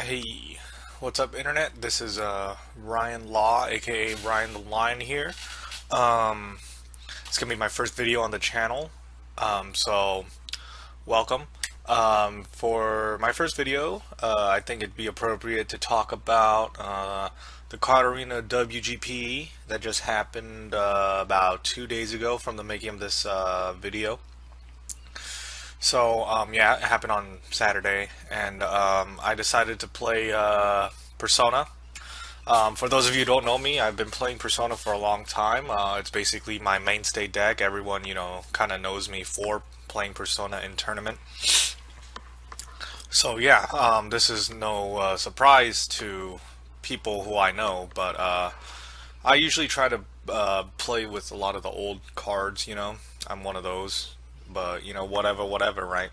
Hey, what's up, internet? This is Ryan Law, aka Ryan the Lion here. Um, it's gonna be my first video on the channel, so welcome. For my first video, I think it'd be appropriate to talk about the Card Arena WGP that just happened about 2 days ago from the making of this video. So, yeah, it happened on Saturday, and I decided to play Persona. For those of you who don't know me, I've been playing Persona for a long time. It's basically my mainstay deck. Everyone, kind of knows me for playing Persona in tournament. So, yeah, this is no surprise to people who I know, but I usually try to play with a lot of the old cards. I'm one of those, but whatever, right?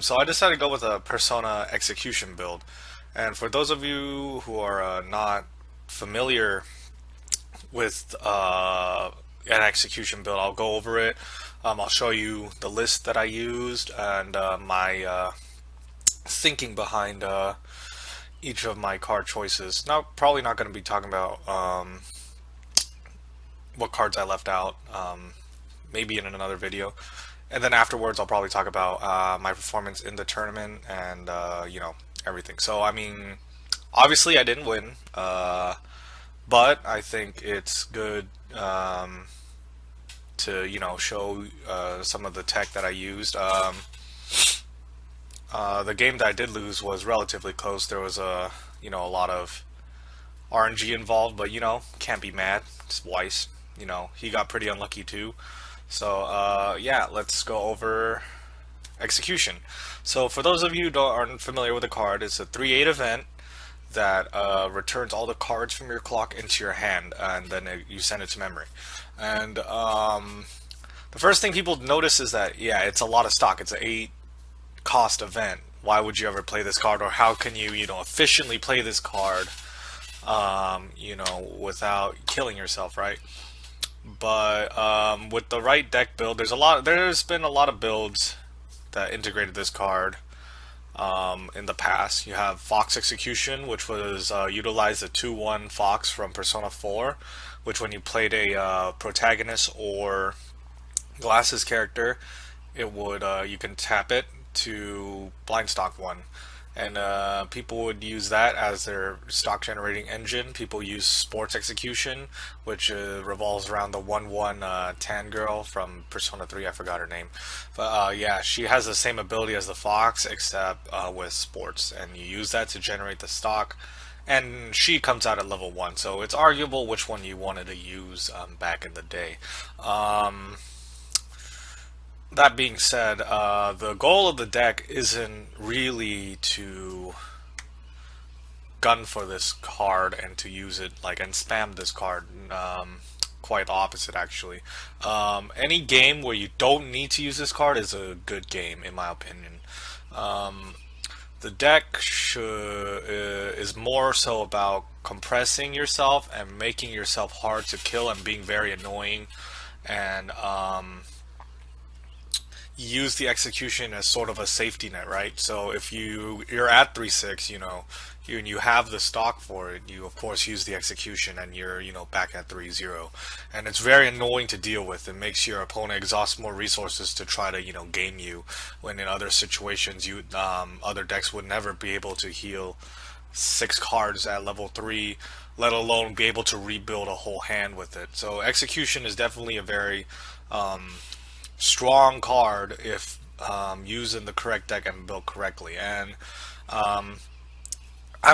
So I decided to go with a Persona execution build. And for those of you who are not familiar with an execution build, I'll go over it. I'll show you the list that I used and my thinking behind each of my card choices. Probably not going to be talking about what cards I left out. Maybe in another video. And then afterwards, I'll probably talk about my performance in the tournament and everything. So I mean, obviously I didn't win, but I think it's good to show some of the tech that I used. The game that I did lose was relatively close. There was a lot of RNG involved, but can't be mad. It's Weiss. He got pretty unlucky too. So yeah, let's go over execution. So for those of you who aren't familiar with the card, it's a 3/8 event that returns all the cards from your clock into your hand, and then you send it to memory. And the first thing people notice is that, yeah, it's a lot of stock. It's an 8 cost event. Why would you ever play this card, or how can you efficiently play this card without killing yourself, right? But with the right deck build, there's been a lot of builds that integrated this card in the past. You have Fox Execution, which was utilized the 2/1 Fox from Persona 4, which when you played a protagonist or glasses character, it would you can tap it to blind stock one. And people would use that as their stock generating engine. People use Sports Execution, which revolves around the 1/1 Tan girl from Persona 3. I forgot her name. But yeah, she has the same ability as the Fox, except with Sports. And you use that to generate the stock. And she comes out at level 1. So it's arguable which one you wanted to use back in the day. That being said, the goal of the deck isn't really to gun for this card and to use it and spam this card. Quite the opposite, actually. Any game where you don't need to use this card is a good game, in my opinion. The deck is more so about compressing yourself and making yourself hard to kill and being very annoying, and use the execution as sort of a safety net, right? So if you're at 3/6, you have the stock for it, you of course use the execution, and you're back at 3/0, and it's very annoying to deal with. It makes your opponent exhaust more resources to try to game you, when in other situations other decks would never be able to heal 6 cards at level 3, let alone be able to rebuild a whole hand with it. So execution is definitely a very strong card if used in the correct deck and built correctly. And I'm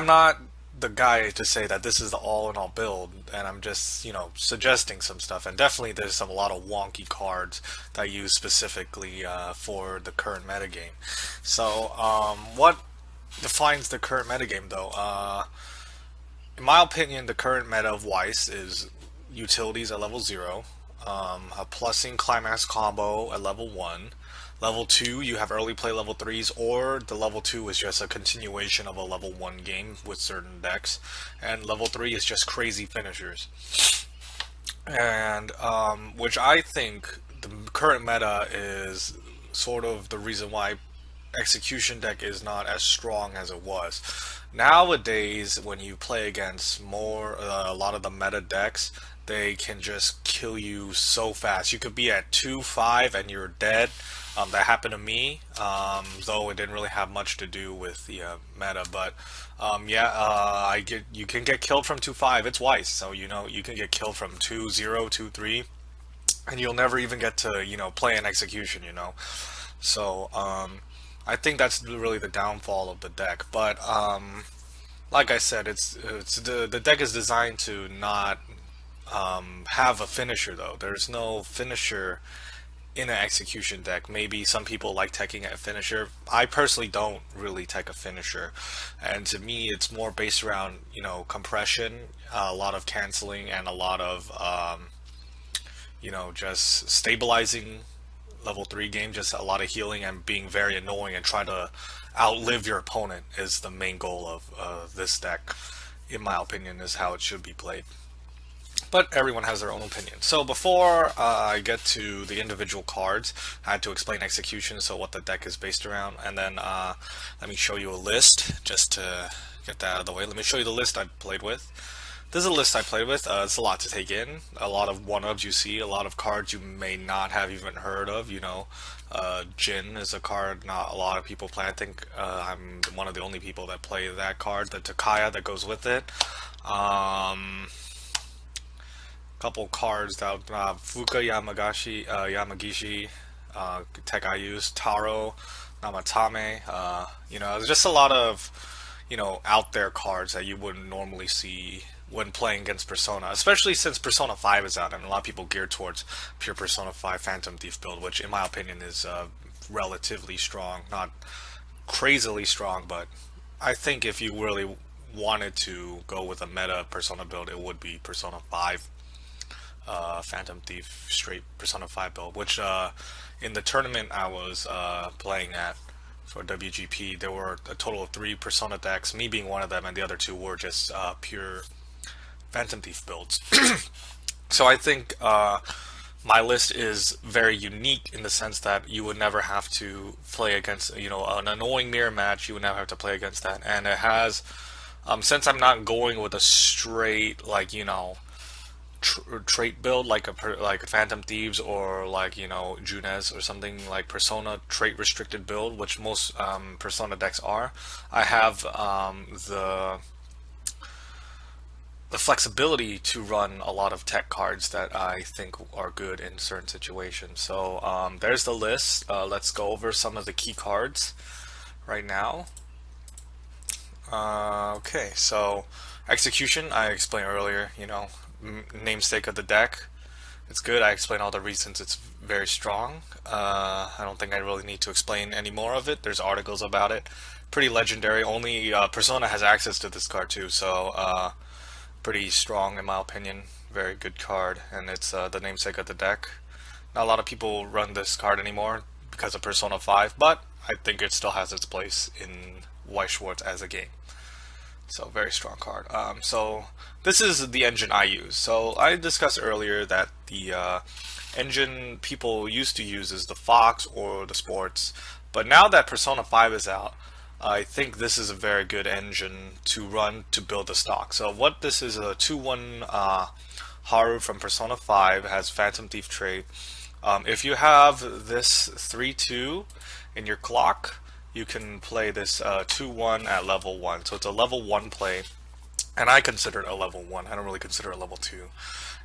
not the guy to say that this is the all-in-all build, and I'm just suggesting some stuff. And definitely there's a lot of wonky cards that I use specifically for the current metagame. So what defines the current metagame, though? In my opinion, the current meta of Weiss is utilities at level 0, a plussing Climax combo at level 1. Level 2, you have early play level 3s, or the level 2 is just a continuation of a level 1 game with certain decks. And level 3 is just crazy finishers. And which I think the current meta is sort of the reason why execution deck is not as strong as it was. Nowadays, when you play against a lot of the meta decks, they can just kill you so fast. You could be at 2-5 and you're dead. That happened to me, though it didn't really have much to do with the meta. But yeah, you can get killed from 2-5. It's Weiss, so you know you can get killed from 2-0, 2-3, and you'll never even get to play an execution. So I think that's really the downfall of the deck. But like I said, the deck is designed to not have a finisher though. There's no finisher in an execution deck. Maybe some people like teching a finisher. I personally don't really tech a finisher, and to me it's more based around compression, a lot of canceling, and a lot of just stabilizing level 3 game. Just a lot of healing and being very annoying and trying to outlive your opponent is the main goal of this deck, in my opinion, is how it should be played. But everyone has their own opinion. So before I get to the individual cards, I had to explain execution, so what the deck is based around, and then let me show you a list just to get that out of the way. Let me show you the list I played with. This is a list I played with. It's a lot to take in. A lot of one-ups you see, a lot of cards you may not have even heard of. Jin is a card not a lot of people play. I think I'm one of the only people that play that card. The Takaya that goes with it. Couple cards that Fuuka Yamagishi tech I use, Taro Namatame. There's just a lot of out there cards that you wouldn't normally see when playing against Persona, especially since Persona 5 is out and a lot of people geared towards pure Persona 5 Phantom Thief build, which in my opinion is relatively strong, not crazily strong, but I think if you really wanted to go with a meta Persona build, it would be Persona 5 Phantom Thief straight Persona 5 build, which in the tournament I was playing at for WGP, there were a total of 3 Persona decks, me being one of them, and the other 2 were just pure Phantom Thief builds. So I think my list is very unique in the sense that you would never have to play against an annoying mirror match. You would never have to play against that, and it has since I'm not going with a straight trait build like a Phantom Thieves or Junes or something like Persona trait restricted build, which most Persona decks are. I have the flexibility to run a lot of tech cards that I think are good in certain situations. So there's the list. Let's go over some of the key cards right now. Okay, so execution I explained earlier. Namesake of the deck. It's good. I explained all the reasons it's very strong. I don't think I really need to explain any more of it. There's articles about it. Pretty legendary. Only Persona has access to this card too, so pretty strong in my opinion. Very good card, and it's the namesake of the deck. Not a lot of people run this card anymore because of Persona 5, but I think it still has its place in Weiss Schwarz as a game. So very strong card. So this is the engine I use. So I discussed earlier that the engine people used to use is the Fox or the Sports, but now that Persona 5 is out, I think this is a very good engine to run to build the stock. So what this is, a 2-1 Haru from Persona 5, has Phantom Thief trait. If you have this 3-2 in your clock, you can play this 2-1 at level 1. So it's a level 1 play, and I consider it a level 1. I don't really consider it a level 2.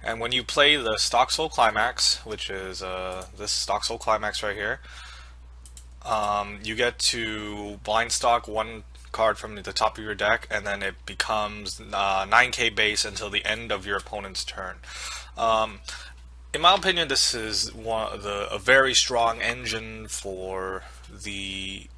And when you play the Stock Soul Climax, which is this Stock Soul Climax right here, you get to blind stock 1 card from the top of your deck, and then it becomes 9k base until the end of your opponent's turn. In my opinion, this is a very strong engine for the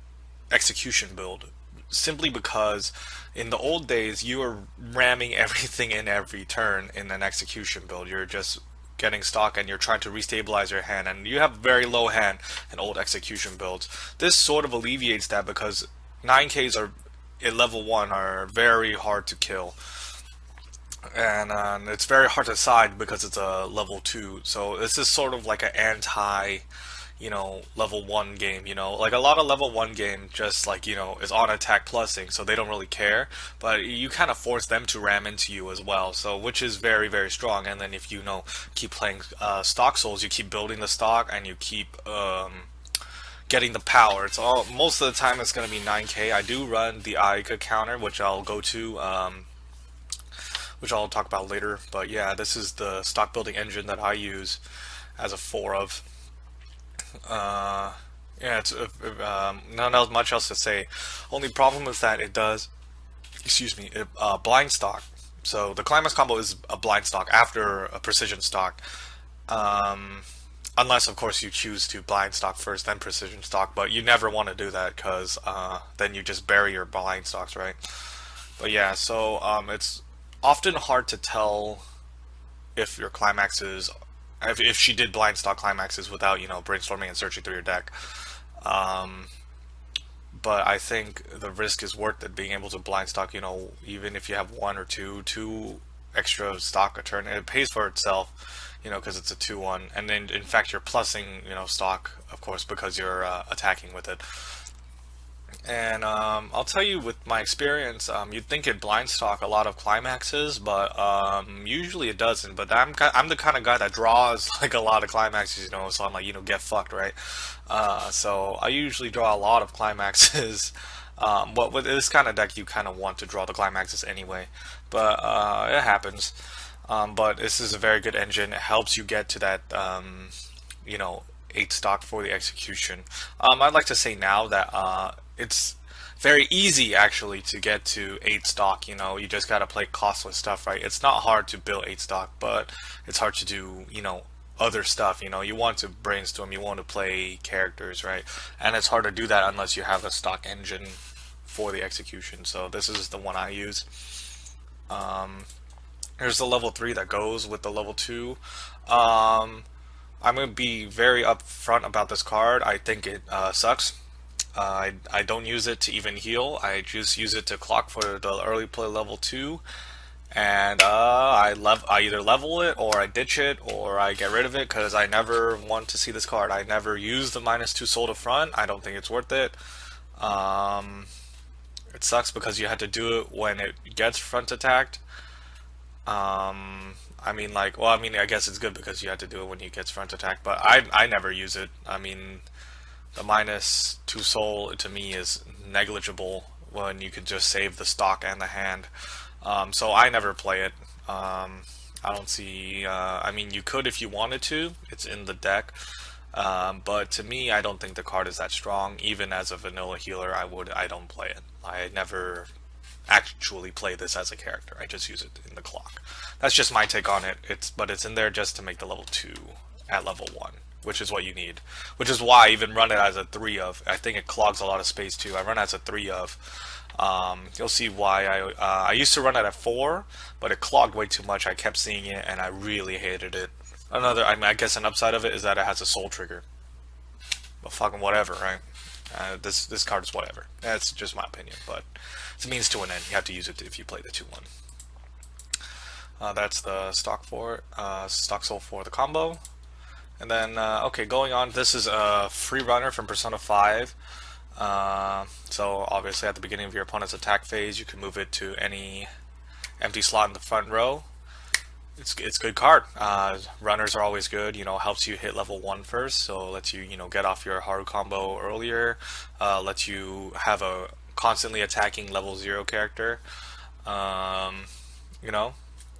execution build, simply because in the old days you were ramming everything in every turn in an execution build. You're just getting stock and you're trying to restabilize your hand, and you have very low hand in old execution builds. This sort of alleviates that because 9Ks are at level 1 are very hard to kill, and it's very hard to side because it's a level 2. So this is sort of like an anti level 1 game, like a lot of level 1 game just like, is on attack plusing, so they don't really care, but you kind of force them to ram into you as well, so which is very, very strong. And then if keep playing stock souls, you keep building the stock and you keep getting the power. It's all, most of the time it's going to be 9k. I do run the Aika counter, which I'll go to, which I'll talk about later, but yeah, this is the stock building engine that I use as a 4 of. Yeah, it's not much else to say. Only problem is that it does, excuse me, blind stock. So the Climax combo is a blind stock after a precision stock. Unless, of course, you choose to blind stock first, then precision stock. But you never want to do that because then you just bury your blind stocks, right? But yeah, so it's often hard to tell if your climaxes, if she did blind stock climaxes without, brainstorming and searching through your deck. But I think the risk is worth it, being able to blind stock, even if you have one or two extra stock a turn. It pays for itself, because it's a 2-1. And then, in fact, you're plussing, stock, of course, because you're attacking with it. And I'll tell you, with my experience, you'd think it blind stock a lot of climaxes, but usually it doesn't. But I'm the kind of guy that draws like a lot of climaxes, so I'm like, get fucked, right? So I usually draw a lot of climaxes. But with this kind of deck, you kind of want to draw the climaxes anyway. But it happens. But this is a very good engine. It helps you get to that, 8 stock for the execution. I'd like to say now that it's very easy actually to get to 8 stock. You just gotta play costless stuff, right? It's not hard to build 8 stock, but it's hard to do, other stuff. You want to brainstorm, you want to play characters, right? And it's hard to do that unless you have a stock engine for the execution. So this is the one I use. Here's the level 3 that goes with the level 2. I'm going to be very upfront about this card. I think it sucks. I don't use it to even heal. I just use it to clock for the early play level 2. And I either level it, or I ditch it, or I get rid of it, because I never want to see this card. I never use the -2 soul to front. I don't think it's worth it. It sucks because you had to do it when it gets front attacked. I guess it's good because you had to do it when he gets front attack, but I never use it. I mean, the -2 soul to me is negligible when you could just save the stock and the hand. So I never play it. I don't see, you could if you wanted to. It's in the deck. But to me, I don't think the card is that strong. Even as a vanilla healer, I don't play it. I never actually play this as a character. I just use it in the clock. That's just my take on it. But it's in there just to make the level 2 at level 1, which is what you need. Which is why I even run it as a 3 of. I think it clogs a lot of space too. I run it as a 3 of. You'll see why. I used to run it at 4, but it clogged way too much. I kept seeing it and I really hated it. I guess an upside of it is that it has a soul trigger. But fucking whatever, right? This card is whatever. That's just my opinion, but it's a means to an end. You have to use it if you play the 2-1. That's the stock soul for the combo. And then, okay, going on, this is a free runner from Persona 5. So obviously at the beginning of your opponent's attack phase, you can move it to any empty slot in the front row. It's a good card. Runners are always good. Helps you hit level 1 first, so lets you get off your Haru combo earlier. Lets you have a constantly attacking level 0 character.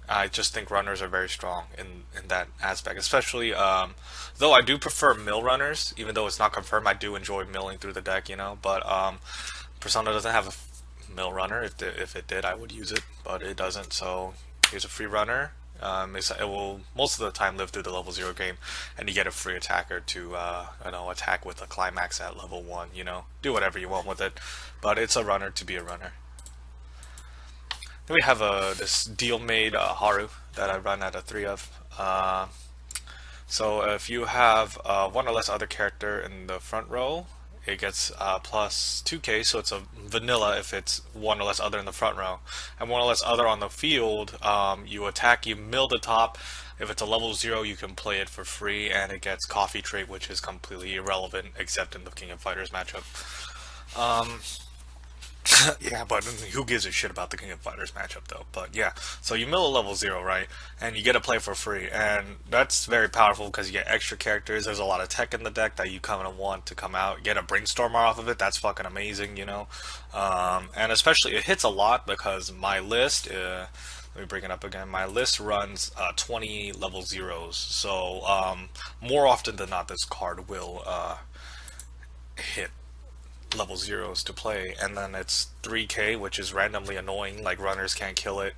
I just think runners are very strong in that aspect, especially though I do prefer mill runners, even though it's not confirmed. I do enjoy milling through the deck, but Persona doesn't have a mill runner. If it did, I would use it, but it doesn't. So here's a free runner. It will most of the time live through the level 0 game, and you get a free attacker to attack with a climax at level 1. Do whatever you want with it, but it's a runner to be a runner. Then we have this deal-made Haru that I run at a 3 of. So if you have one or less other character in the front row, it gets plus 2k, so it's a vanilla if it's one or less other in the front row. And one or less other on the field, you attack, you mill the top, If it's a level 0, you can play it for free, and it gets coffee trait, which is completely irrelevant except in the King of Fighters matchup. Um, yeah, but who gives a shit about the King of Fighters matchup though? But yeah, so you mill a level 0, right? And you get to play for free, and that's very powerful because you get extra characters. There's a lot of tech in the deck that you kind of want to come out. Get a Brainstormer off of it. That's fucking amazing, you know. And especially it hits a lot because my list. Let me bring it up again. My list runs 20 level 0s, so more often than not, this card will hit level 0s to play, and then it's 3k, which is randomly annoying. Like runners can't kill it,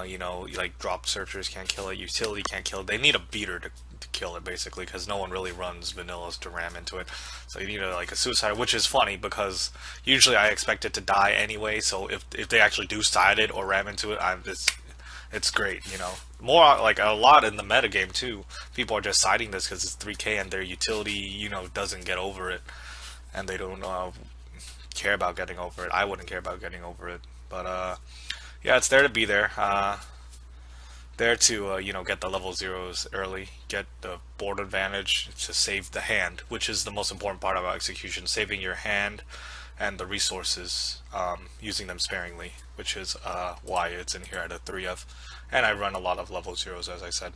you know, like drop searchers can't kill it, utility can't kill it. They need a beater to kill it basically, because no one really runs vanillas to ram into it. So you need like a suicide, which is funny because usually I expect it to die anyway. So if they actually do side it or ram into it, it's great, you know. More like a lot in the metagame too. People are just siding this because it's 3k and their utility, you know, doesn't get over it, and they don't care about getting over it. I wouldn't care about getting over it, but yeah, it's there to be there. There to you know, get the level 0s early, get the board advantage to save the hand, which is the most important part about execution: saving your hand and the resources, using them sparingly, which is why it's in here at a 3 of. And I run a lot of level 0s, as I said.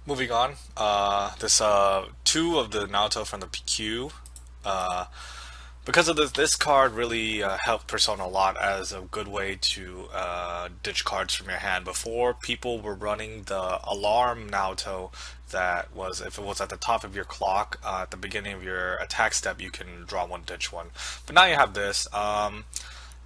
Moving on, this 2 of the Naoto from the PQ. Because of this card really helped Persona a lot as a good way to ditch cards from your hand. Before, people were running the alarm Naoto that was, if it was at the top of your clock, at the beginning of your attack step, you can draw one, ditch one. But now you have this.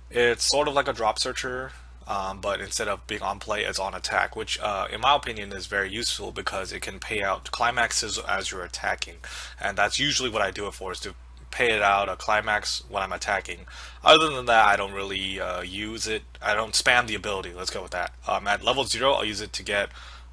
It's sort of like a drop searcher, but instead of being on play, it's on attack, which in my opinion is very useful because it can pay out climaxes as you're attacking. And that's usually what I do it for, is to pay it out a climax when I'm attacking. Other than that, I don't really use it. I don't spam the ability. Let's go with that. At level 0, I'll use it to get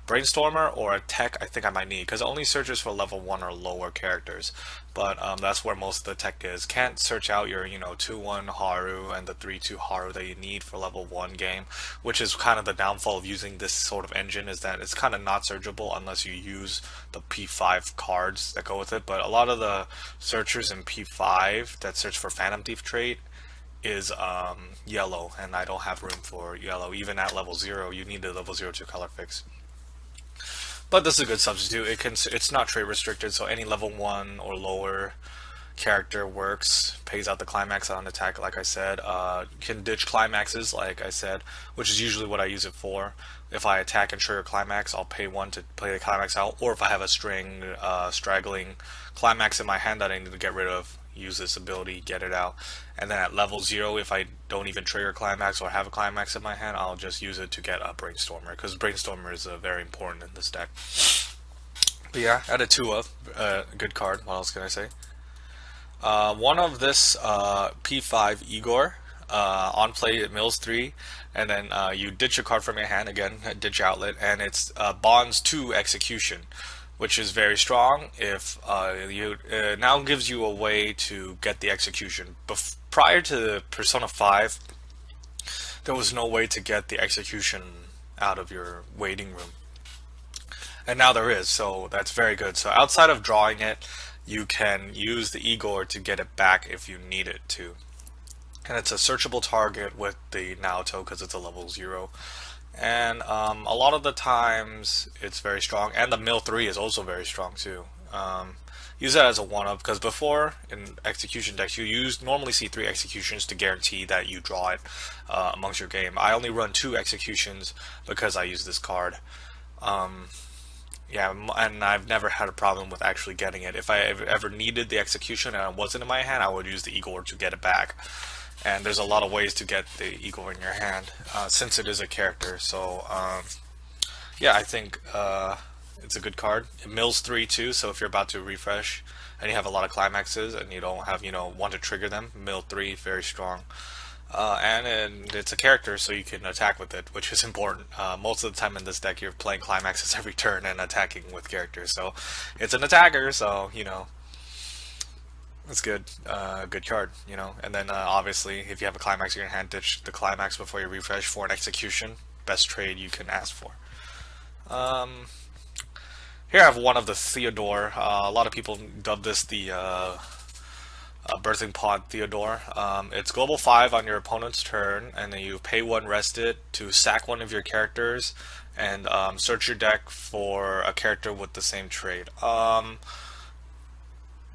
Brainstormer or a tech I think I might need, because it only searches for level 1 or lower characters. But that's where most of the tech is. Can't search out your, you know, 2-1 Haru and the 3-2 Haru that you need for level 1 game, which is kind of the downfall of using this sort of engine, is that it's kind of not searchable unless you use the P5 cards that go with it. But a lot of the searchers in P5 that search for Phantom Thief trait is yellow, and I don't have room for yellow. Even at level 0, you need a level 02 color fix. But this is a good substitute. It's not trait restricted, so any level 1 or lower character works. Pays out the climax on attack, like I said. Can ditch climaxes, like I said, which is usually what I use it for. If I attack and trigger climax, I'll pay 1 to play the climax out. Or if I have a string straggling climax in my hand that I need to get rid of, use this ability, get it out. And then at level 0, if I don't even trigger climax or have a climax in my hand, I'll just use it to get a Brainstormer, because Brainstormer is very important in this deck. But yeah, at a 2 of, good card. What else can I say? One of this P5 Igor, on play it mills 3, and then you ditch a card from your hand, again, ditch outlet, and it's bonds to execution, which is very strong. If you now gives you a way to get the execution. Prior to Persona 5, there was no way to get the execution out of your waiting room, and now there is, so that's very good. So outside of drawing it, you can use the Igor to get it back if you need it to. And it's a searchable target with the Naoto because it's a level 0. And a lot of the times it's very strong, and the mill 3 is also very strong too. Use that as a 1-up, because before in execution decks you normally see 3 executions to guarantee that you draw it amongst your game. I only run 2 executions because I use this card. Yeah, and I've never had a problem with actually getting it. If I ever needed the execution and it wasn't in my hand, I would use the Igor to get it back. And there's a lot of ways to get the Igor in your hand, since it is a character. So yeah, I think it's a good card. It mills 3 too, so if you're about to refresh and you have a lot of climaxes and you don't have, you know, want to trigger them, mill 3, very strong. And it's a character, so you can attack with it, which is important. Most of the time in this deck, you're playing climaxes every turn and attacking with characters, so it's an attacker, so, you know, it's good. Good card, you know. And then obviously, if you have a climax in your hand, ditch the climax before you refresh for an execution. Best trade you can ask for. Here I have one of the Theodore. A lot of people dub this the Birthing Pod Theodore. It's global 5 on your opponent's turn, and then you pay 1, rest it to sack one of your characters, and search your deck for a character with the same trait.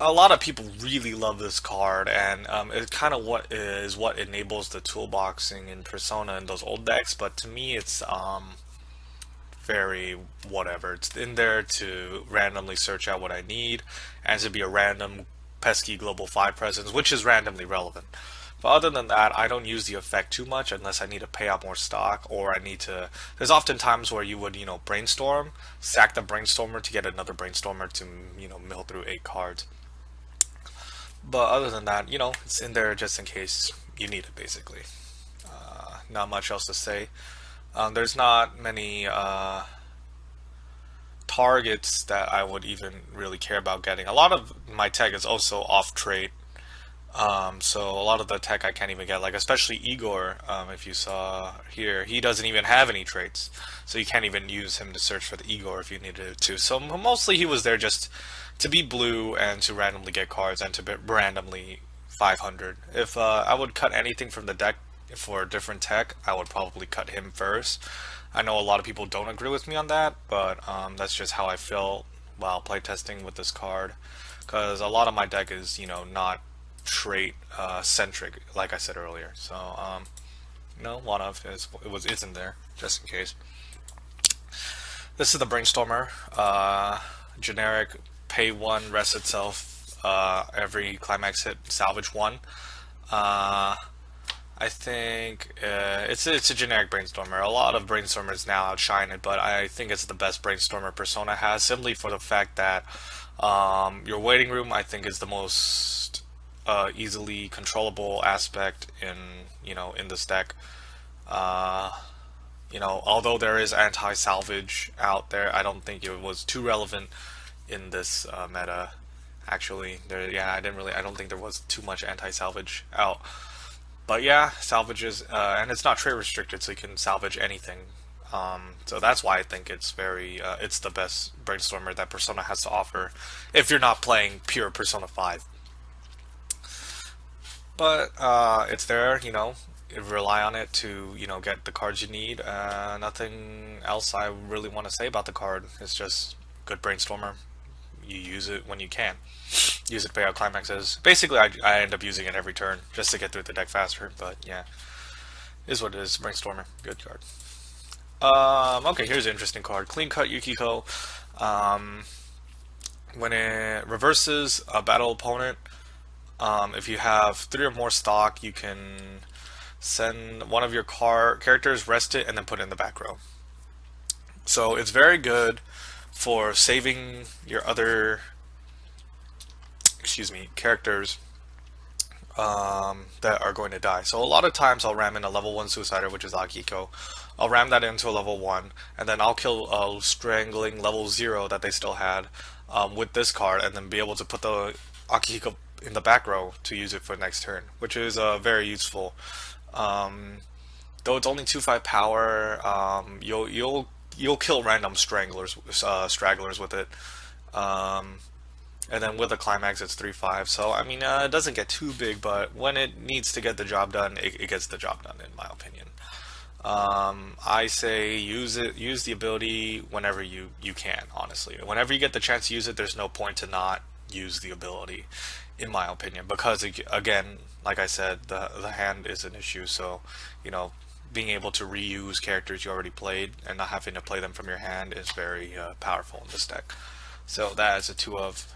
A lot of people really love this card, and it kind of what enables the toolboxing in Persona in those old decks. But to me, it's very whatever. It's in there to randomly search out what I need, and to be a random pesky global 5 presence, which is randomly relevant. But other than that, I don't use the effect too much unless I need to pay out more stock, or I need to. There's often times where you would, brainstorm, sack the brainstormer to get another brainstormer to, mill through 8 cards. But other than that, it's in there just in case you need it, basically. Not much else to say. There's not many targets that I would even really care about getting. A lot of my tech is also off trait. So a lot of the tech I can't even get, like especially Igor, if you saw here, he doesn't even have any traits. So you can't even use him to search for the Igor if you needed to. So mostly he was there just to be blue and to randomly get cards and to randomly 500. If I would cut anything from the deck for a different tech, I would probably cut him first. I know a lot of people don't agree with me on that, but that's just how I feel while playtesting with this card. Because a lot of my deck is, not trait centric, like I said earlier. So, one of isn't there, just in case. This is the Brainstormer. Generic, pay 1, rest itself. Every climax hit, salvage 1. I think it's a generic brainstormer. A lot of brainstormers now outshine it, but I think it's the best brainstormer Persona has, simply for the fact that your waiting room, I think, is the most easily controllable aspect in this deck. Although there is anti-salvage out there, I don't think it was too relevant in this meta. Actually, I don't think there was too much anti-salvage out. But yeah, salvages, and it's not trait restricted, so you can salvage anything. So that's why I think it's it's the best brainstormer that Persona has to offer, if you're not playing pure Persona 5. But it's there, rely on it to, get the cards you need. Nothing else I really want to say about the card. It's just good brainstormer. You use it when you can. Use it to pay out climaxes. Basically, I end up using it every turn just to get through the deck faster. But yeah, is what it is. Brainstormer, good card. Okay, here's an interesting card. Clean Cut Yukiko. When it reverses a battle opponent, if you have 3 or more stock, you can send one of your characters, rest it, and then put it in the back row. So it's very good for saving your other characters that are going to die. So a lot of times I'll ram in a level 1 Suicider, which is Akihiko. I'll ram that into a level 1, and then I'll kill Strangling level 0 that they still had with this card, and then be able to put the Akihiko in the back row to use it for next turn, which is very useful. Though it's only 2/5 power, you'll kill random stragglers with it. And then with the climax, it's 3/5. So I mean, it doesn't get too big, but when it needs to get the job done, it gets the job done, in my opinion. I say use the ability whenever you can. Honestly, whenever you get the chance to use it, there's no point to not use the ability, in my opinion. Because again, like I said, the hand is an issue. So being able to reuse characters you already played and not having to play them from your hand is very powerful in this deck. So that is a 2 of.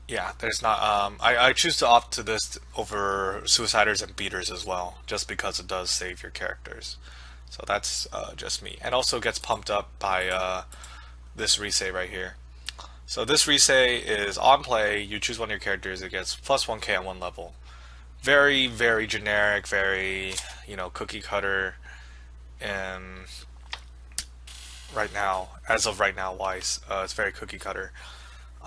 Yeah, there's not. I choose to opt to this over Suiciders and Beaters as well, just because it does save your characters. So that's just me, and also gets pumped up by this Risei right here. So this Risei is on play. You choose one of your characters. It gets plus 1k on 1 level. Very, very generic. Very, cookie cutter. And right now, as of right now, Weiss, it's very cookie cutter.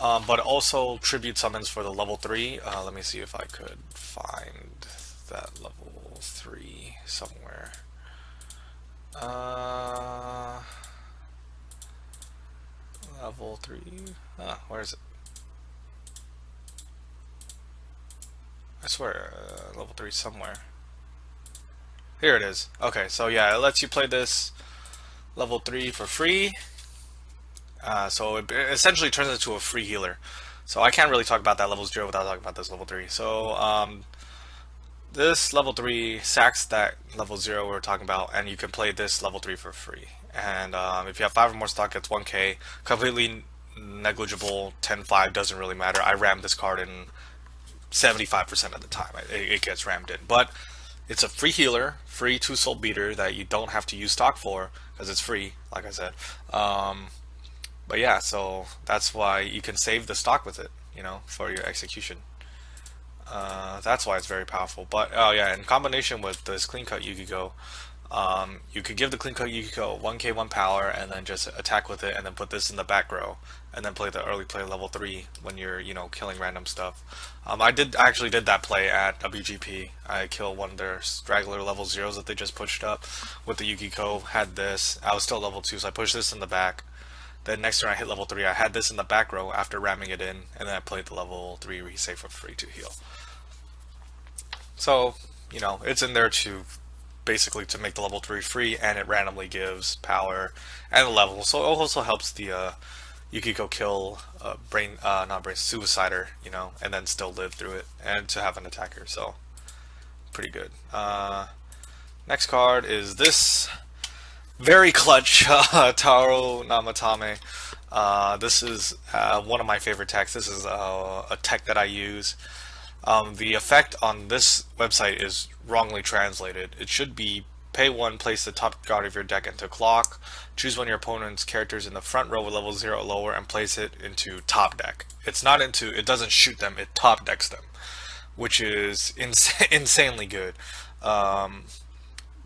But also tribute summons for the level 3. Let me see if I could find that level 3 somewhere. Uh, level 3. Where is it? I swear, level 3 somewhere. Here it is. Okay, so yeah, it lets you play this level 3 for free. So it essentially turns into a free healer. So I can't really talk about that level 0 without talking about this level 3. So this level 3 sacks that level 0 we were talking about, and you can play this level 3 for free. And if you have 5 or more stock, it's 1k. Completely negligible, 10-5, doesn't really matter. I rammed this card in 75% of the time. It gets rammed in. But it's a free healer, free 2-soul beater that you don't have to use stock for, because it's free, like I said. But yeah, so that's why you can save the stock with it, you know, for your execution. That's why it's very powerful. But oh yeah, in combination with this clean cut Yukiko, you could give the clean cut Yukiko 1k 1 power and then just attack with it, and then put this in the back row, and then play the early play level 3 when you're, you know, killing random stuff. I actually did that play at WGP. I killed one of their straggler level 0s that they just pushed up with the Yukiko. Had this. I was still level 2, so I pushed this in the back. Then next turn I hit level 3. I had this in the back row after ramming it in, and then I played the level 3 resave for free to heal. So, you know, it's in there to basically to make the level 3 free, and it randomly gives power and a level. So it also helps the Yukiko kill not brain suicider, you know, and then still live through it, and to have an attacker. So pretty good. Next card is this very clutch Taro Namatame. This is one of my favorite techs. This is a tech that I use. The effect on this website is wrongly translated. It should be pay 1, place the top card of your deck into clock, choose one of your opponent's characters in the front row with level 0 or lower, and place it into top deck. It's not into, it doesn't shoot them, it top decks them, which is insanely good.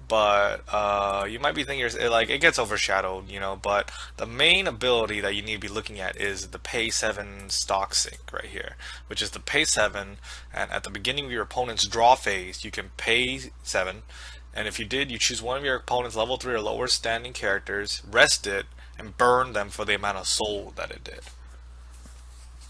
But you might be thinking, like, it gets overshadowed, you know, but the main ability that you need to be looking at is the pay 7 stock sync right here, which is the pay 7, and at the beginning of your opponent's draw phase, you can pay 7, and if you did, you choose one of your opponent's level 3 or lower standing characters, rest it, and burn them for the amount of soul that it did.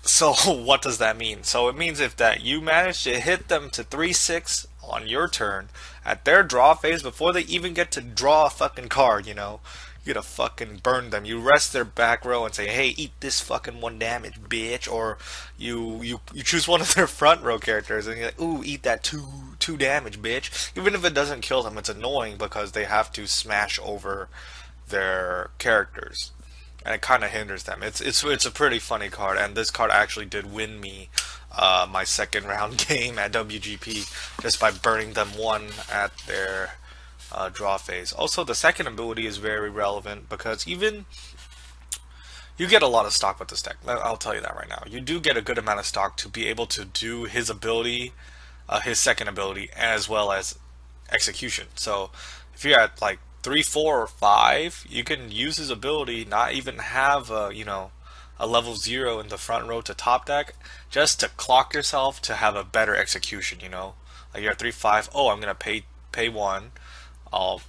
So what does that mean? So it means if that you manage to hit them to 3-6 on your turn at their draw phase before they even get to draw a fucking card, you know, you gotta fucking burn them. You rest their back row and say, hey, eat this fucking 1 damage, bitch. Or you choose one of their front row characters and you're like, ooh, eat that two damage, bitch. Even if it doesn't kill them, it's annoying because they have to smash over their characters, and it kind of hinders them. It's a pretty funny card, and this card actually did win me my second round game at WGP just by burning them 1 at their draw phase. Also, the second ability is very relevant because even you get a lot of stock with this deck. I'll tell you that right now. You do get a good amount of stock to be able to do his ability, his second ability, as well as execution. So if you're at like 3, 4, or 5, you can use his ability, not even have you know, a level 0 in the front row to top deck, just to clock yourself to have a better execution. You know, like you're at 3, 5. Oh, I'm gonna pay 1. I'll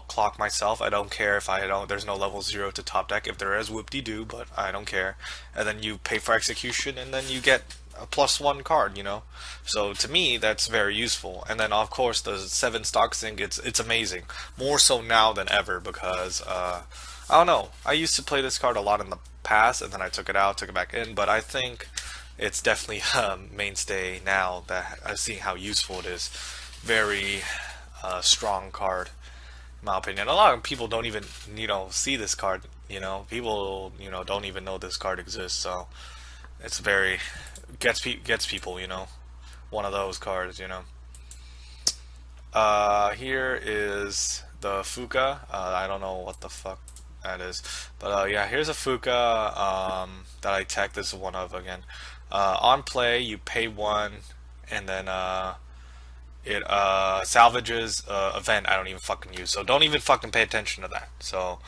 clock myself. I don't care if there's no level 0 to top deck. If there is, whoop-de-doo, but I don't care. And then you pay for execution, and then you get a +1 card, you know. So to me, that's very useful. And then of course the 7 stock sync, it's amazing. More so now than ever because I don't know. I used to play this card a lot in the past, and then I took it out, took it back in. But I think it's definitely a mainstay now that I've seen how useful it is. Very strong card, in my opinion. A lot of people don't even, you know, see this card. You know, people, you know, don't even know this card exists. So it's very gets people, you know, one of those cards, you know. Here is the Fuuka. I don't know what the fuck that is, but yeah, here's a Fuuka that I tech. This is one of, again. On play, you pay 1, and then it salvages event I don't even fucking use, so don't even fucking pay attention to that. So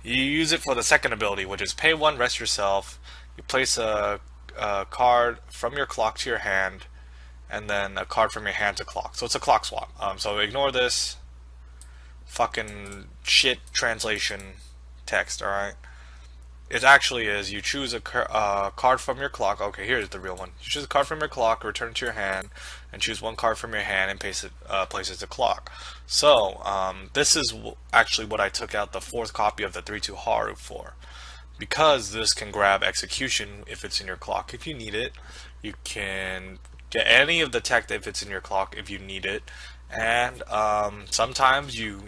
you use it for the second ability, which is pay 1, rest yourself. You place a card from your clock to your hand, and then a card from your hand to clock. So it's a clock swap. So ignore this. fucking shit translation text, alright? It actually is, you choose a card from your clock. Okay, here's the real one. You choose a card from your clock, return it to your hand, and choose one card from your hand and place it the clock. So, this is actually what I took out the 4th copy of the 3-2 Haru for. Because this can grab execution if it's in your clock if you need it. You can get any of the tech if it's in your clock if you need it. And sometimes you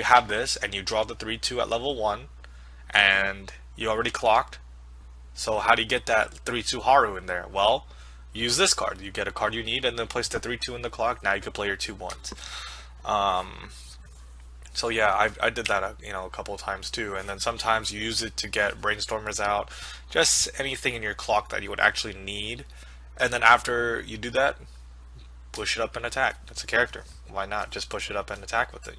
have this and you draw the 3-2 at level 1 and you already clocked. So how do you get that 3-2 Haru in there? Well, use this card. You get a card you need and then place the 3-2 in the clock. Now you can play your 2-1s. So yeah, I did that a couple of times too. And then sometimes you use it to get brainstormers out. Just anything in your clock that you would actually need. And then after you do that, push it up and attack. It's a character. Why not just push it up and attack with it,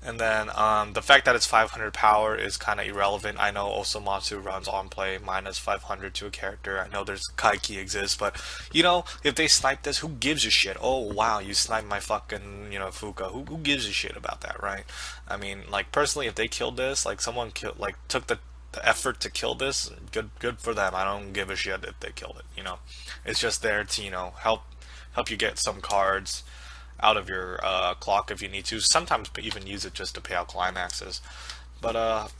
And then the fact that it's 500 power is kind of irrelevant. I know Osomatsu runs on play minus 500 to a character. I know there's Kaiki exists, but if they snipe this, who gives a shit? Oh wow, you sniped my fucking Fuuka. Who gives a shit about that, right? I mean, like personally, if they killed this, like someone took the effort to kill this, good for them. I don't give a shit if they killed it. It's just there to help you get some cards out of your clock if you need to. Sometimes even use it just to pay out climaxes. But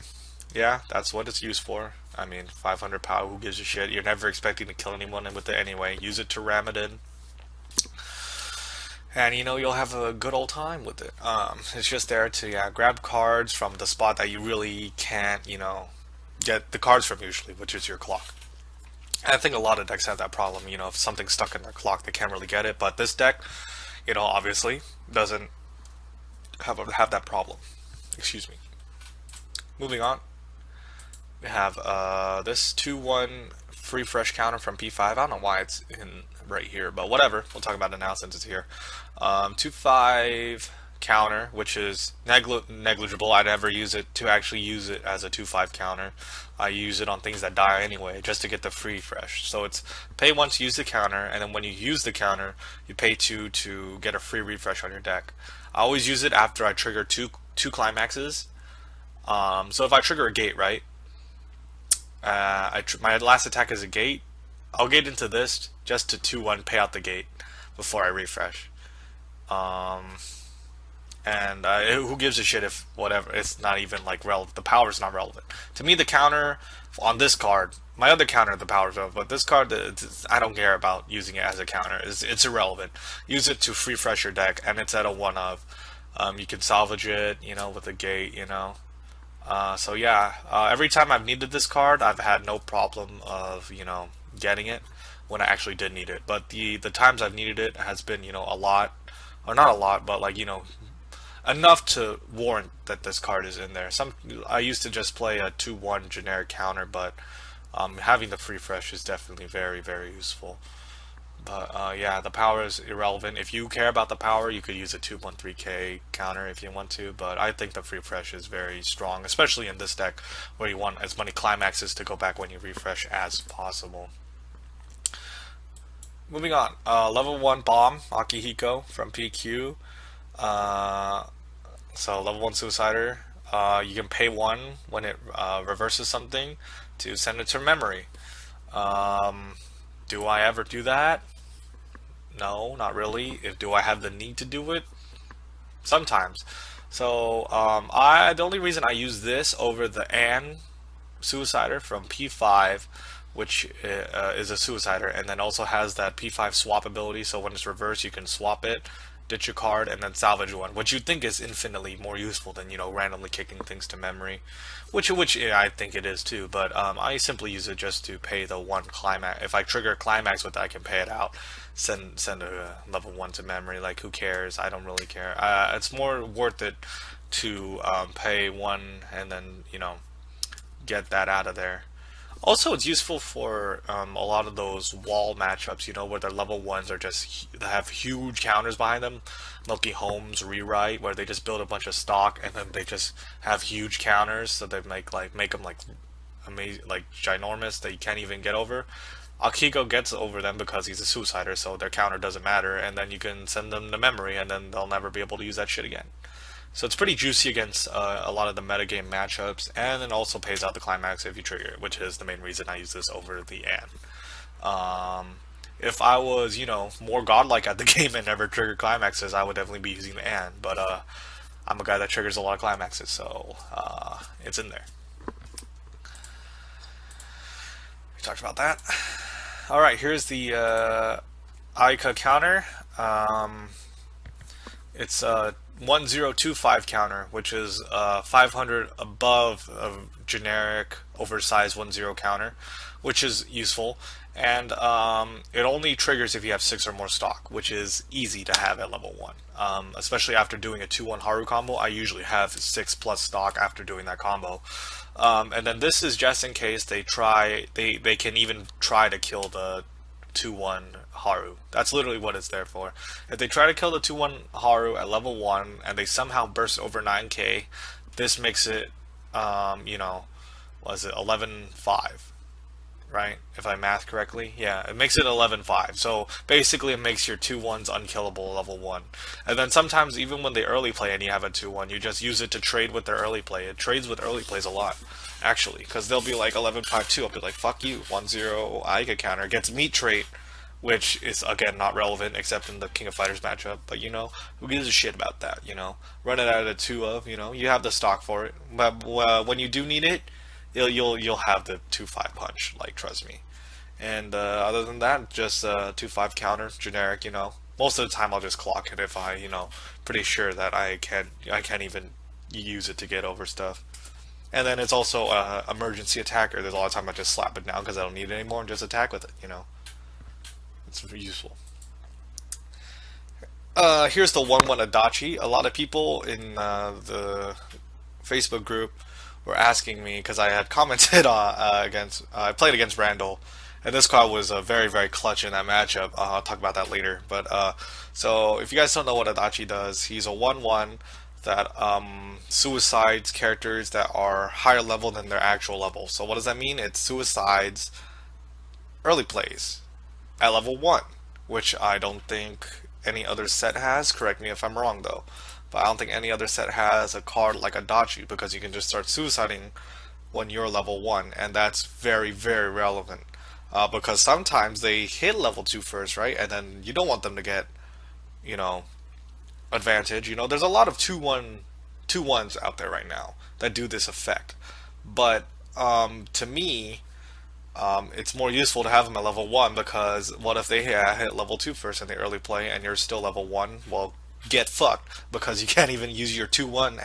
yeah, that's what it's used for. I mean, 500 power, who gives a shit? You're never expecting to kill anyone with it anyway. Use it to ram it in. And you'll have a good old time with it. It's just there to grab cards from the spot that you really can't get the cards from usually, which is your clock. And I think a lot of decks have that problem. If something's stuck in their clock, they can't really get it. But this deck, obviously doesn't have that problem. Excuse me. Moving on, we have this 2-1 free fresh counter from P5. I don't know why it's in right here, but whatever. We'll talk about it now since it's here. 2-5 counter, which is negligible. I never use it to actually use it as a 2-5 counter. I use it on things that die anyway, just to get the free fresh. So it's pay 1 to use the counter, and then when you use the counter, you pay 2 to get a free refresh on your deck. I always use it after I trigger two climaxes. So if I trigger a gate, right? My last attack is a gate. I'll get into this just to 2-1 pay out the gate before I refresh. And who gives a shit if whatever, it's not even like relevant. The power is not relevant to me. The counter on this card, my other counter, the power is relevant, but this card, I don't care about using it as a counter. It's irrelevant. Use it to free fresh your deck, and it's at a 1 of. You can salvage it with a gate, so yeah, every time I've needed this card, I've had no problem of getting it when I actually did need it. But the times I've needed it has been a lot, or not a lot, but like enough to warrant that this card is in there. I used to just play a 2-1 generic counter, but having the free fresh is definitely very, very useful. But yeah, the power is irrelevant. If you care about the power, you could use a 2-1-3K counter if you want to, but I think the free fresh is very strong, especially in this deck where you want as many climaxes to go back when you refresh as possible. Moving on, level 1 bomb, Akihiko from PQ. So level 1 Suicider, you can pay 1 when it reverses something to send it to memory. Do I ever do that? No, not really. Do I have the need to do it? Sometimes. So the only reason I use this over the Suicider from P5, which is a Suicider, and then also has that P5 swap ability, so when it's reversed you can swap it, ditch a card, and then salvage one, which you think is infinitely more useful than randomly kicking things to memory, which I think it is too. But I simply use it just to pay the 1 climax. If I trigger a climax with it, I can pay it out, send a level 1 to memory. Like, who cares? I don't really care. It's more worth it to pay 1 and then get that out of there. Also, it's useful for a lot of those wall matchups, where their level 1s are they have huge counters behind them. Milky Homes Rewrite, where they just build a bunch of stock and then they just have huge counters, so they make them amazing, ginormous, that you can't even get over. Akihiko gets over them because he's a Suicider, so their counter doesn't matter, and then you can send them to memory, and then they'll never be able to use that shit again. So it's pretty juicy against a lot of the metagame matchups, and then also pays out the climax if you trigger it, which is the main reason I use this over the N. If I was, more godlike at the game and never triggered climaxes, I would definitely be using the N. But I'm a guy that triggers a lot of climaxes, so it's in there. We talked about that. Alright, here's the Aika counter. It's a 1025 counter, which is 500 above a generic oversized 10 counter, which is useful. And it only triggers if you have 6 or more stock, which is easy to have at level 1. Especially after doing a 2-1 Haru combo, I usually have 6 plus stock after doing that combo. And then this is just in case they can even try to kill the 2-1 Haru. That's literally what it's there for. If they try to kill the 2-1 Haru at level 1 and they somehow burst over 9k, this makes it, was it 11-5? Right? If I math correctly? Yeah, it makes it 11-5. So basically it makes your 2-1s unkillable level 1. And then sometimes even when they early play and you have a 2-1, you just use it to trade with their early play. It trades with early plays a lot, actually, because they'll be like 11-5-2. I'll be like, fuck you, 1-0 Aika counter gets meat trait, which is, again, not relevant except in the King of Fighters matchup. But, who gives a shit about that, Run it out of 2 of, you have the stock for it. But when you do need it, you'll have the 2-5 punch, like, trust me. And other than that, just 2-5 counter, generic, Most of the time I'll just clock it if I, pretty sure that I can't even use it to get over stuff. And then it's also emergency attacker. There's a lot of time I just slap it down because I don't need it anymore and just attack with it, It's very useful. Here's the 1-1 Adachi. A lot of people in the Facebook group were asking me, because I had commented I played against Randall, and this card was very, very clutch in that matchup. I'll talk about that later. But so if you guys don't know what Adachi does, he's a 1-1 that suicides characters that are higher level than their actual level. So what does that mean? It suicides early plays at level 1, which I don't think any other set has. Correct me if I'm wrong though. But I don't think any other set has a card like Adachi, because you can just start suiciding when you're level 1, and that's very, very relevant. Because sometimes they hit level 2 first, right? And then you don't want them to get, advantage. There's a lot of 2-1s out there right now that do this effect. But to me, it's more useful to have them at level 1, because what if they hit level 2 first in the early play and you're still level 1? Well, get fucked, because you can't even use your 2-1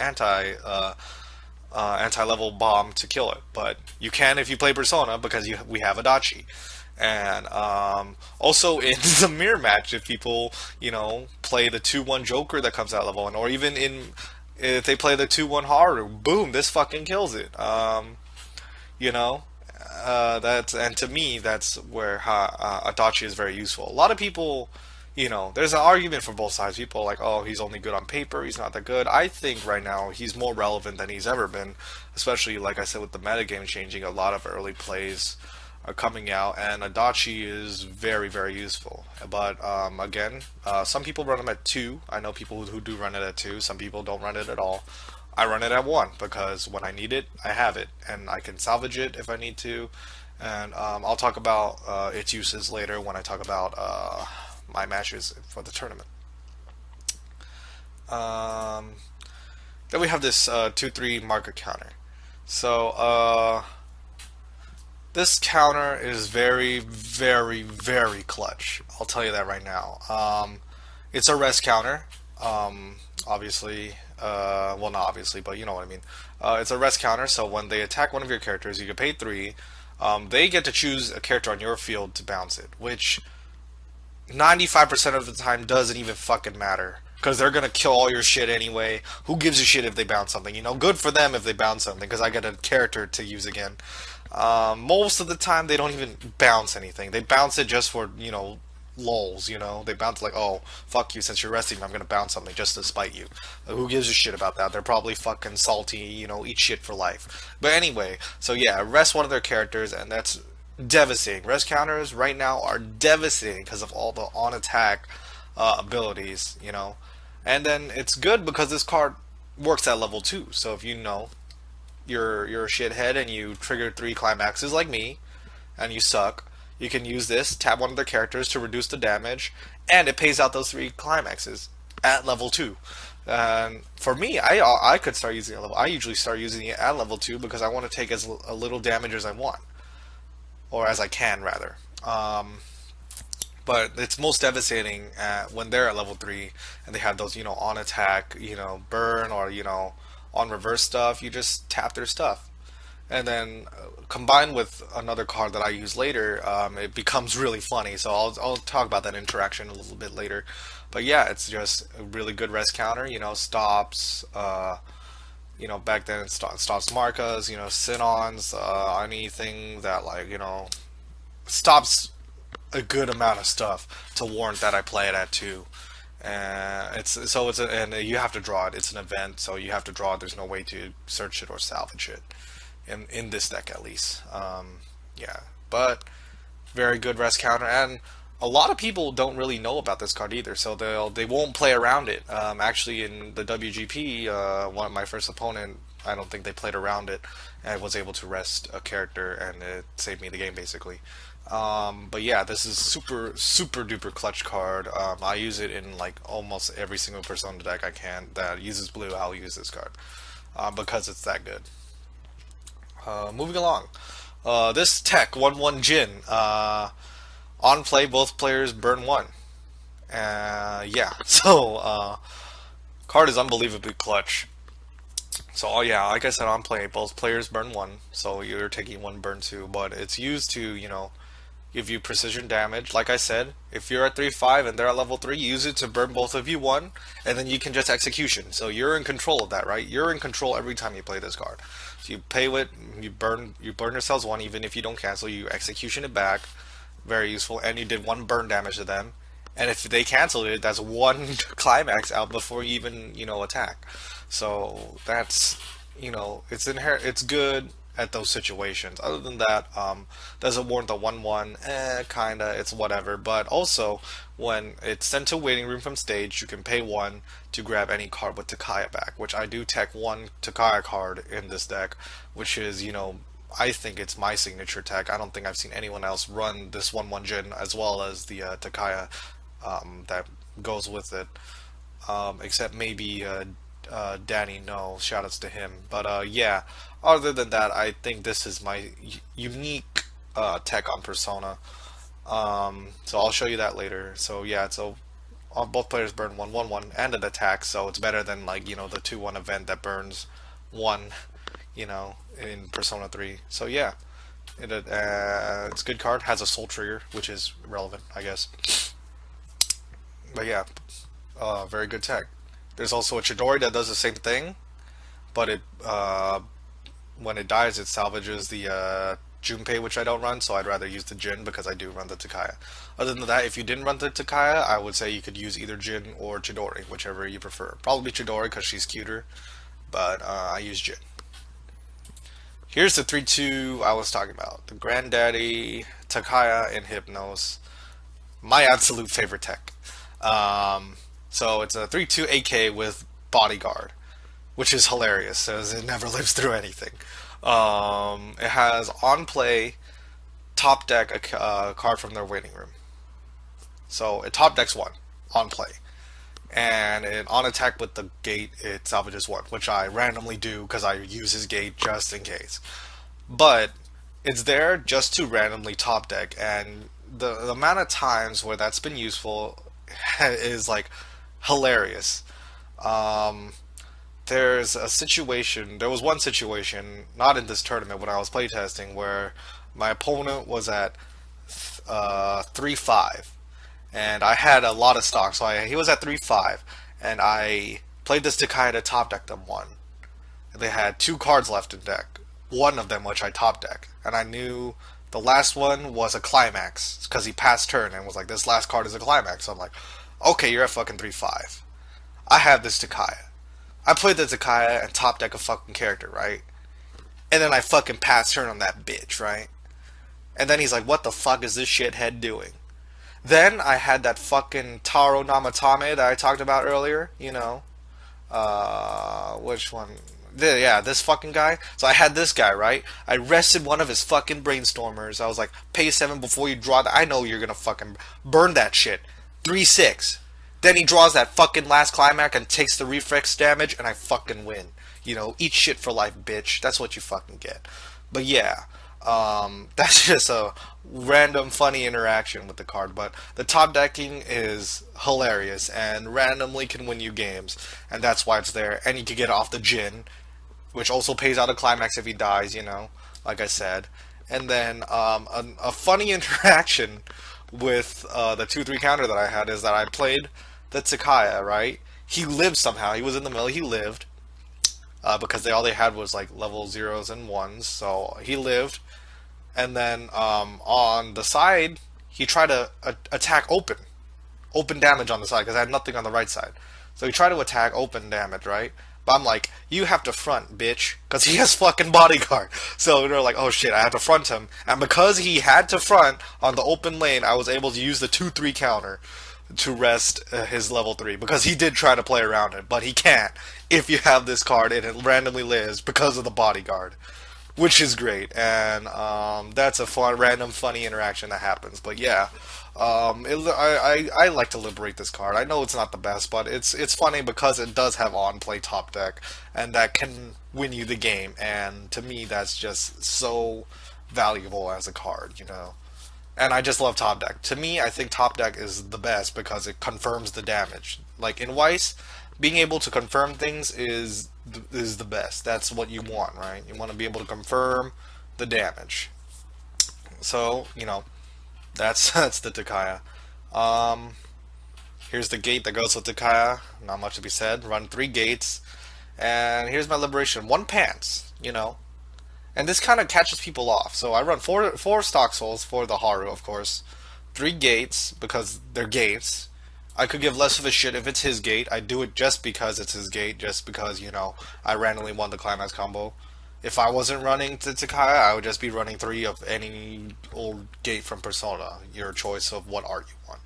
anti-level bomb to kill it. But you can if you play Persona, because we have Adachi. And also in the mirror match, if people play the 2-1 Joker that comes out level 1, or even if they play the 2-1 Haru, boom, this fucking kills it. And to me, that's where Adachi is very useful. A lot of people, there's an argument for both sides. People are like, oh, he's only good on paper, he's not that good. I think right now he's more relevant than he's ever been, especially, like I said, with the metagame changing. A lot of early plays are coming out, and Adachi is very, very useful. But again, some people run him at 2. I know people who do run it at 2. Some people don't run it at all. I run it at 1, because when I need it, I have it, and I can salvage it if I need to. And I'll talk about its uses later when I talk about my matches for the tournament. Then we have this 2-3 marker counter. So this counter is very, very, very clutch. I'll tell you that right now. It's a rest counter. Obviously, well, not obviously, but you know what I mean. It's a rest counter, so when they attack one of your characters, you can pay 3. They get to choose a character on your field to bounce it, which 95% of the time doesn't even fucking matter, because they're gonna kill all your shit anyway. Who gives a shit if they bounce something? Good for them if they bounce something, because I get a character to use again. Most of the time, they don't even bounce anything. They bounce it just for, lulz, They bounce like, oh, fuck you, since you're resting, I'm gonna bounce something just to spite you. Who gives a shit about that? They're probably fucking salty, eat shit for life. But anyway, so yeah, rest one of their characters, and that's devastating. Rest counters right now are devastating because of all the on-attack abilities, And then it's good because this card works at level 2. So if you know you're a shithead and you trigger 3 climaxes like me, and you suck, you can use this, tap one of their characters to reduce the damage, and it pays out those 3 climaxes at level 2. And for me, I could start using it at level. I usually start using it at level 2 because I want to take as a little damage as I want, or as I can rather. But it's most devastating when they're at level 3 and they have those, on attack, burn, or, on reverse stuff. You just tap their stuff. And then combined with another card that I use later, it becomes really funny. So I'll talk about that interaction a little bit later. But yeah, it's just a really good rest counter. Stops. Back then it stops Marcas. Sinons. Anything that stops a good amount of stuff to warrant that I play it at 2. And you have to draw it. It's an event, so you have to draw it. There's no way to search it or salvage it in this deck at least. Yeah, but very good rest counter, and a lot of people don't really know about this card either, so they won't play around it. Actually, in the WGP, my first opponent, I don't think they played around it, and I was able to rest a character, and it saved me the game basically. But yeah, this is super duper clutch card. I use it in like almost every single Persona deck I can that uses blue. I'll use this card because it's that good. Moving along, this tech 1/1 Jin. On play, both players burn 1. Yeah, so card is unbelievably clutch. So yeah, like I said, on play, both players burn 1. So you're taking 1 burn 2, but it's used to give you precision damage. Like I said, if you're at 3/5 and they're at level 3, use it to burn both of you 1, and then you can just execution. So you're in control of that, right? You're in control every time you play this card. So you pay it, you burn yourselves 1, even if you don't cancel, you execution it back. Very useful, and you did 1 burn damage to them. And if they canceled it, that's 1 climax out before you even attack. So that's it's good at those situations. Other than that, doesn't warrant the 1/1. Kinda, it's whatever. But also, when it's sent to waiting room from stage, you can pay 1 to grab any card with Takaya back, which I do tech 1 Takaya card in this deck, which is I think it's my signature tech. I don't think I've seen anyone else run this 1/1 Jin as well as the Takaya that goes with it, except maybe Danny. No, shoutouts to him. But yeah, other than that, I think this is my unique tech on Persona. So I'll show you that later. So yeah, so both players burn 1/1/1 and an attack, so it's better than the 2/1 event that burns 1, in Persona 3. So yeah, it's a good card. Has a soul trigger, which is relevant, I guess. But yeah, very good tech. There's also a Chidori that does the same thing, but it when it dies, it salvages the Junpei, which I don't run, so I'd rather use the Jin because I do run the Takaya. Other than that, if you didn't run the Takaya, I would say you could use either Jin or Chidori, whichever you prefer. Probably Chidori because she's cuter, but I use Jin. Here's the 3/2 I was talking about. The Granddaddy, Takaya, and Hypnos. My absolute favorite tech. So it's a 3/2 AK with Bodyguard, which is hilarious as it never lives through anything. It has on play, top deck a card from their waiting room. So it top decks 1 on play. And on attack with the gate, it salvages 1, which I randomly do because I use his gate just in case. But it's there just to randomly top deck, and the amount of times where that's been useful is like hilarious. There was one situation, not in this tournament, when I was playtesting, where my opponent was at 3/5. And I had a lot of stock, so he was at 3/5, and I played this Takaya to top deck them 1. They had 2 cards left in deck, one of them which I top deck, and I knew the last one was a climax because he passed turn and was like, "This last card is a climax." So I'm like, "Okay, you're at fucking 3/5. I have this Takaya. I played the Takaya and top deck a fucking character, right? And then I fucking pass turn on that bitch, right? And then he's like, "What the fuck is this shithead doing?" Then I had that fucking Taro Namatame that I talked about earlier, Which one? Yeah, this fucking guy. So I had this guy, right? I rested one of his fucking brainstormers. I was like, pay 7 before you draw that. I know you're gonna fucking burn that shit. 3-6. Then he draws that fucking last climax and takes the reflex damage, and I fucking win. You know, eat shit for life, bitch. That's what you fucking get. But yeah, that's just a random funny interaction with the card. But the top decking is hilarious and randomly can win you games, and that's why it's there. And you can get it off the Jin, which also pays out a climax if he dies, you know, like I said. And then a funny interaction with the 2-3 counter that I had is that I played the Takaya, right? He lived somehow. He was in the middle. He lived because all they had was like level 0s and 1s. So he lived. And then on the side, he tried to attack open damage on the side because I had nothing on the right side. So he tried to attack open damage, right? But I'm like, you have to front, bitch, because he has fucking bodyguard. So they're like, oh shit, I have to front him. And because he had to front on the open lane, I was able to use the 2-3 counter to rest his level 3 because he did try to play around it, but he can't if you have this card and it randomly lives because of the bodyguard, which is great. And that's a fun, random, funny interaction that happens. But yeah, I like to liberate this card. I know it's not the best, but it's funny because it does have on play top deck, and that can win you the game. And to me, that's just so valuable as a card, you know. And I just love top deck. To me, I think top deck is the best because it confirms the damage. Like in Weiss, being able to confirm things is the best. That's what you want, right? You want to be able to confirm the damage. So, you know, that's that's the Takaya. Um, Here's the gate that goes with Takaya. Not much to be said. Run 3 gates. And here's my liberation. 1 pants, you know. And this kind of catches people off. So I run four stock souls for the Haru, of course. 3 gates because they're gates. I could give less of a shit if it's his gate. I do it just because it's his gate, just because, you know, I randomly won the climax combo. If I wasn't running to Takaya, I would just be running 3 of any old gate from Persona. Your choice of what art you want.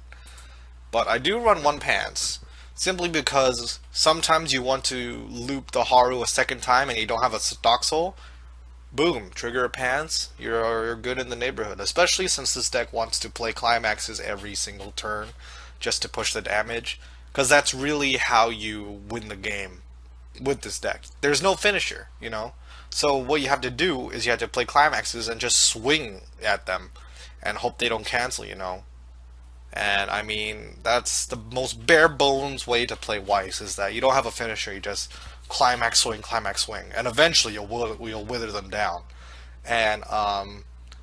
But I do run 1 pants, simply because sometimes you want to loop the Haru a second time and you don't have a stock soul. Boom, trigger a pants, you're good in the neighborhood. Especially since this deck wants to play climaxes every single turn, just to push the damage. Because that's really how you win the game with this deck. There's no finisher, you know? So what you have to do is you have to play climaxes and just swing at them. And hope they don't cancel, you know? And I mean, that's the most bare bones way to play Weiss, is that you don't have a finisher, you just climax swing, and eventually you'll wither them down. And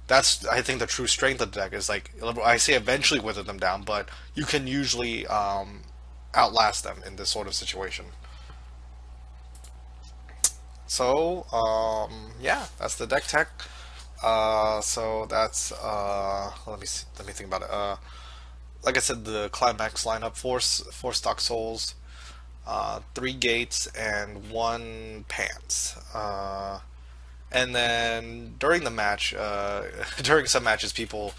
that's, I think, the true strength of the deck is, like, I say eventually wither them down, but you can usually outlast them in this sort of situation. So yeah, that's the deck tech. So that's let me think about it. Like I said, the climax lineup: four stock souls, 3 gates, and 1 pants. And then during the match, during some matches, people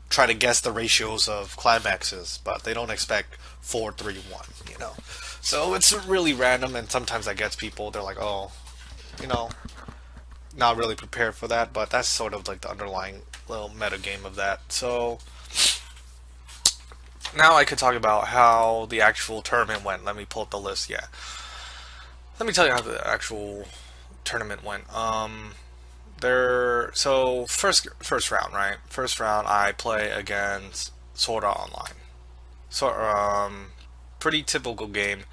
try to guess the ratios of climaxes, but they don't expect 4-3-1, you know. So it's really random, and sometimes that gets people. They're like, oh, you know, not really prepared for that. But that's sort of like the underlying little meta game of that. So now I could talk about how the actual tournament went. Let me pull up the list. Yeah, let me tell you how the actual tournament went. So first round, right? First round, I play against Sword Art Online. So pretty typical game.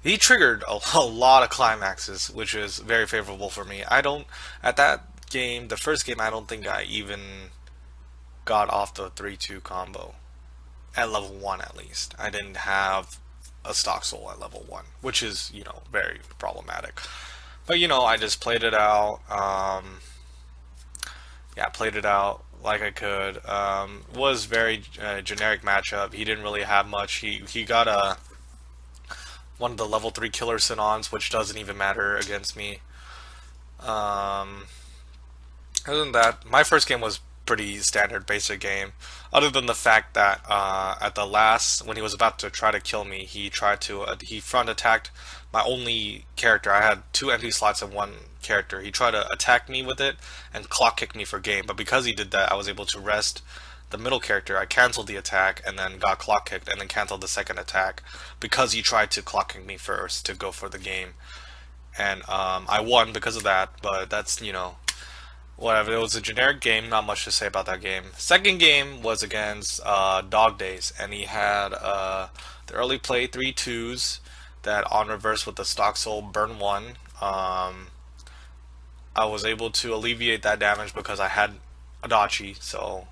He triggered a lot of climaxes, which is very favorable for me. I don't, at that game, the first game, I don't think I even got off the 3-2 combo at level 1 at least. I didn't have a stock soul at level 1, which is, you know, very problematic. But, you know, I just played it out. Yeah, played it out like I could. Was very generic matchup. He didn't really have much. He got one of the level 3 killer Sinons, which doesn't even matter against me. Other than that, my first game was pretty standard basic game. Other than the fact that at the last, when he was about to try to kill me, he tried to he front attacked my only character. I had two empty slots and one character. He tried to attack me with it and clock kick me for game. But because he did that, I was able to rest the middle character. I canceled the attack and then got clock kicked and then canceled the second attack because he tried to clock kick me first to go for the game. And I won because of that. But that's, you know, whatever. It was a generic game, not much to say about that game. Second game was against Dog Days, and he had the early play 3/2s that on reverse with the stock soul burn 1. I was able to alleviate that damage because I had Adachi, so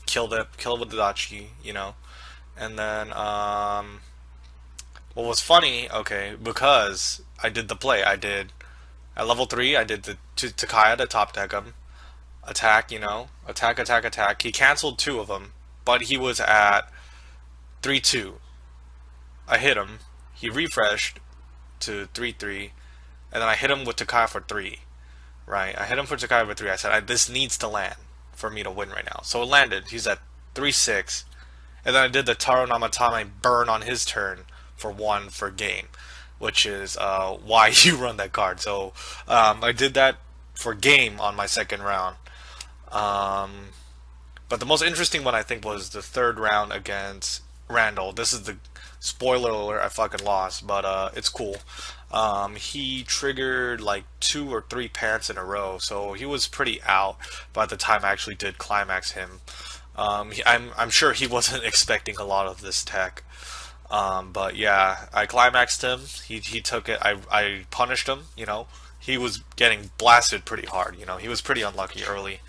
kill it with Adachi, you know. And then what was funny, okay, because I did the play, I did at level 3, I did the Takaya to top deck him. Attack, you know, attack. He canceled 2 of them, but he was at 3/2. I hit him. He refreshed to 3/3, and then I hit him with Takaya for 3. Right, I hit him for Takaya for 3. I said, this needs to land for me to win right now. So it landed. He's at 3/6, and then I did the Taro Namatame burn on his turn for 1 for game, which is why you run that card. So I did that for game on my second round. But the most interesting one I think was the third round against Randall. This is the spoiler alert, I fucking lost, but it's cool. He triggered like 2 or 3 pants in a row, so he was pretty out by the time I actually did climax him. I'm sure he wasn't expecting a lot of this tech. But yeah, I climaxed him. He took it. I punished him, you know. He was getting blasted pretty hard, you know. He was pretty unlucky early.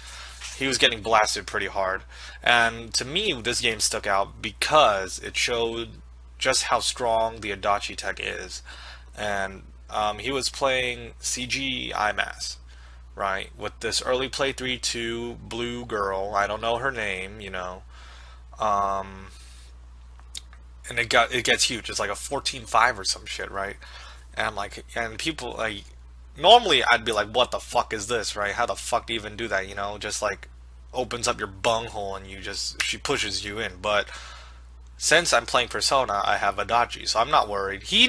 He was getting blasted pretty hard. And to me, this game stuck out because it showed just how strong the Adachi tech is. And he was playing CG IMAS, right? With this early play 3/2 blue girl. I don't know her name, you know. And it gets huge. It's like a 14-5 or some shit, right? And I'm like, and people like, normally I'd be like, what the fuck is this, right? How the fuck do you even do that, you know? Just like opens up your bunghole and she pushes you in. But since I'm playing Persona, I have Adachi, so I'm not worried. He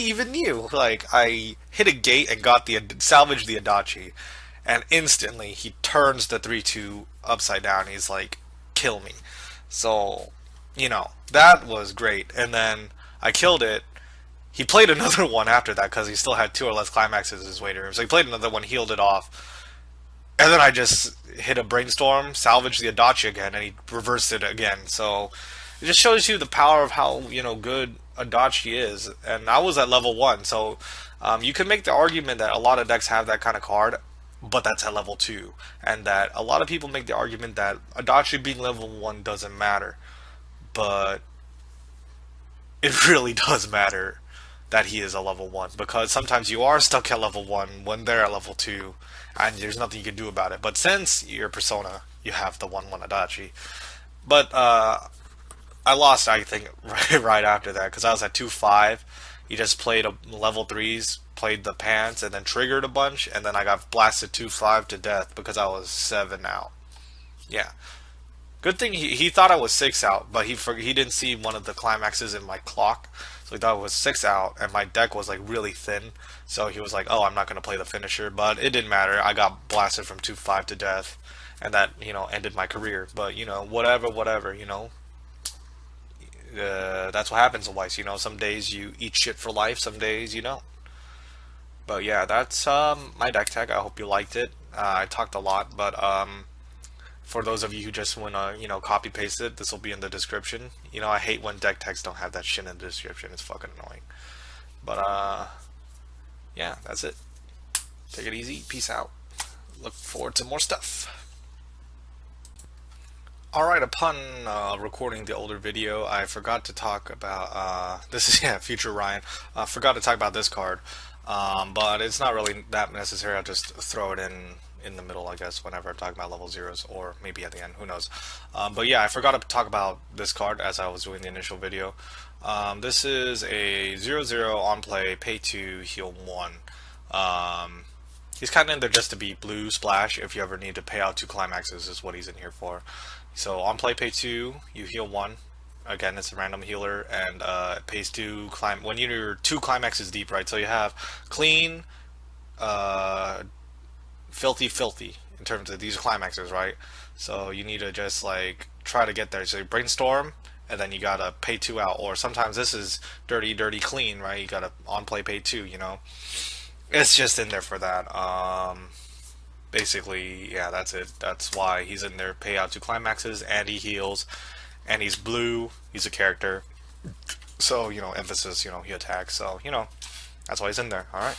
even knew. Like, I hit a gate and salvaged the Adachi, and instantly he turns the 3/2 upside down. He's like, kill me. So, you know, that was great. And then I killed it. He played another one after that because he still had 2 or less climaxes in his waiting room. So he played another one, healed it off. And then I just hit a brainstorm, salvaged the Adachi again, and he reversed it again. So it just shows you the power of how, you know, good Adachi is. And I was at level 1, so you can make the argument that a lot of decks have that kind of card, but that's at level 2. And that a lot of people make the argument that Adachi being level 1 doesn't matter. But it really does matter that he is a level 1, because sometimes you are stuck at level 1 when they're at level 2, and there's nothing you can do about it. But since you're Persona, you have the 1/1 Adachi. But I lost, I think, right after that, because I was at 2/5. He just played level 3s, played the pants, and then triggered a bunch, and then I got blasted 2/5 to death because I was 7 out. Yeah. Good thing he thought I was 6 out, but he didn't see one of the climaxes in my clock, so he thought it was 6 out, and my deck was like really thin, so he was like, oh, I'm not going to play the finisher, but it didn't matter. I got blasted from 2/5 to death, and that, you know, ended my career. But, you know, whatever, you know. That's what happens in Weiss, you know. Some days you eat shit for life, some days you don't. But yeah, that's my deck tech. I hope you liked it. I talked a lot, but for those of you who just want to, you know, copy paste it, this will be in the description. You know, I hate when deck techs don't have that shit in the description. It's fucking annoying. But yeah, that's it. Take it easy. Peace out. Look forward to more stuff. Alright, upon recording the older video, I forgot to talk about, this is, yeah, future Ryan. Forgot to talk about this card. But it's not really that necessary. I'll just throw it in the middle, I guess, whenever I'm talking about level 0s, or maybe at the end, who knows. But yeah, I forgot to talk about this card as I was doing the initial video. This is a 0/0 on play, pay 2, heal 1. He's kind of in there just to be blue splash. If you ever need to pay out 2 climaxes, is what he's in here for. So on play, pay 2, you heal 1. Again, it's a random healer, and it pays 2 when you're 2 climaxes deep, right? So you have clean, filthy, filthy in terms of these climaxes, right? So you need to just like try to get there. So you brainstorm, and then you gotta pay 2 out. Or sometimes this is dirty, dirty, clean, right? You gotta on play, pay 2. You know, it's just in there for that. Basically, yeah, that's it. That's why he's in there. Pay out 2 climaxes, and he heals, and he's blue. He's a character, so you know, emphasis. You know, he attacks. So you know, that's why he's in there. All right.